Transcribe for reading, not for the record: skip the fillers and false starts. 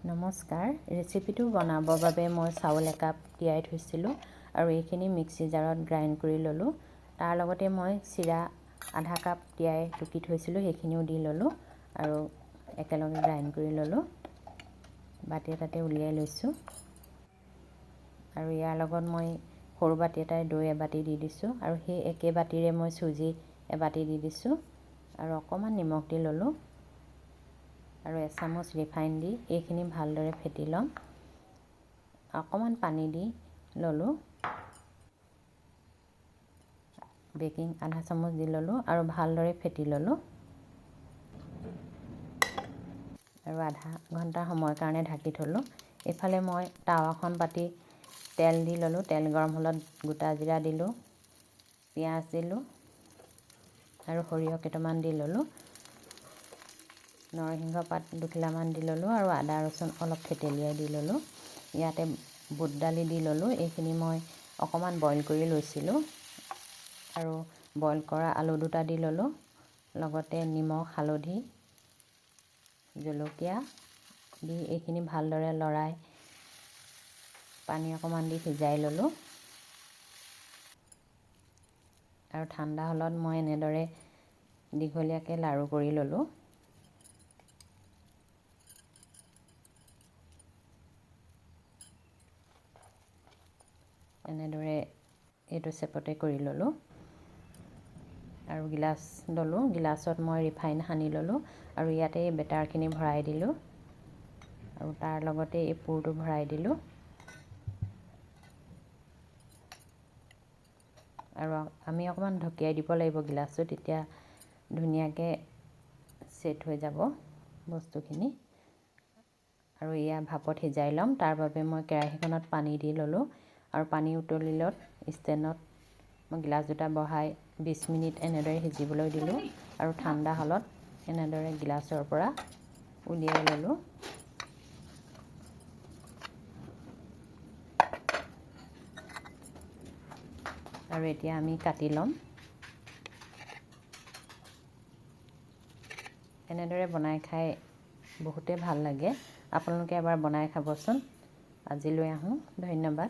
নমস্কাৰ, ৰেচিপিটো বনাবৰ বাবে মই চাউল একাপ তিয়াই থৈছিলোঁ আৰু এইখিনি মিক্সি জাৰত গ্ৰাইণ্ড কৰি ল'লোঁ। তাৰ লগতে মই চিৰা আধা কাপ তিয়াই টুকি থৈছিলোঁ, সেইখিনিও দি ল'লোঁ আৰু একেলগে গ্ৰাইণ্ড কৰি ল'লোঁ। বাতি এটাতে উলিয়াই লৈছোঁ আৰু ইয়াৰ লগত মই সৰু বাতি এটাই দৈ এবাতি দি দিছোঁ আৰু সেই একে বাতিৰে মই চুজি এবাতি দি দিছোঁ আৰু অকণমান নিমখ দি ল'লোঁ আৰু এচামুচ ৰিফাইন দি এইখিনি ভালদৰে ফেটি ল'ম। অকণমান পানী দি ল'লোঁ, বেকিং আধা চামুচ দি ল'লোঁ আৰু ভালদৰে ফেটি ল'লোঁ আৰু আধা ঘণ্টা সময়ৰ কাৰণে ঢাকি থ'লোঁ। এইফালে মই টাৱাখন পাতি তেল দি ল'লোঁ। তেল গৰম হ'লত গোটা জিৰা দিলোঁ, পিঁয়াজ দিলোঁ আৰু সৰিয়হ কেইটামান দি ল'লোঁ, নৰসিংহ পাত দুখিলামান দি ল'লোঁ আৰু আদা ৰচুন অলপ থেতেলিয়াই দি ল'লোঁ। ইয়াতে বুট দালি দি ল'লোঁ। এইখিনি মই অকণমান বইল কৰি লৈছিলোঁ আৰু বইল কৰা আলু দুটা দি ল'লোঁ, লগতে নিমখ হালধি জলকীয়া দি এইখিনি ভালদৰে লৰাই পানী অকণমান দি সিজাই ল'লোঁ আৰু ঠাণ্ডা হ'লত মই এনেদৰে দীঘলীয়াকৈ লাড়ু কৰি ল'লোঁ। এনেদৰে এইটো চেপতে কৰি ল'লোঁ আৰু গিলাচ ল'লোঁ। গিলাচত মই ৰিফাইন সানি ল'লোঁ আৰু ইয়াতে এই বেটাৰখিনি ভৰাই দিলোঁ আৰু তাৰ লগতে এই পুৰটো ভৰাই দিলোঁ আৰু আমি অকণমান ঢকিয়াই দিব লাগিব গিলাচটো, তেতিয়া ধুনীয়াকৈ ছেট হৈ যাব বস্তুখিনি আৰু এয়া ভাপত সিজাই ল'ম। তাৰ বাবে মই কেৰাহীখনত পানী দি ল'লোঁ আৰু পানী উতলিলত ষ্টেণ্ডত মই গিলাচ দুটা বহাই 20 মিনিট এনেদৰে সিজিবলৈ দিলোঁ আৰু ঠাণ্ডা হ'লত এনেদৰে গিলাচৰ পৰা উলিয়াই ল'লোঁ আৰু এতিয়া আমি কাটি ল'ম। এনেদৰে বনাই খাই বহুতেই ভাল লাগে। আপোনালোকে এবাৰ বনাই খাবচোন। আজিলৈ আহোঁ, ধন্যবাদ।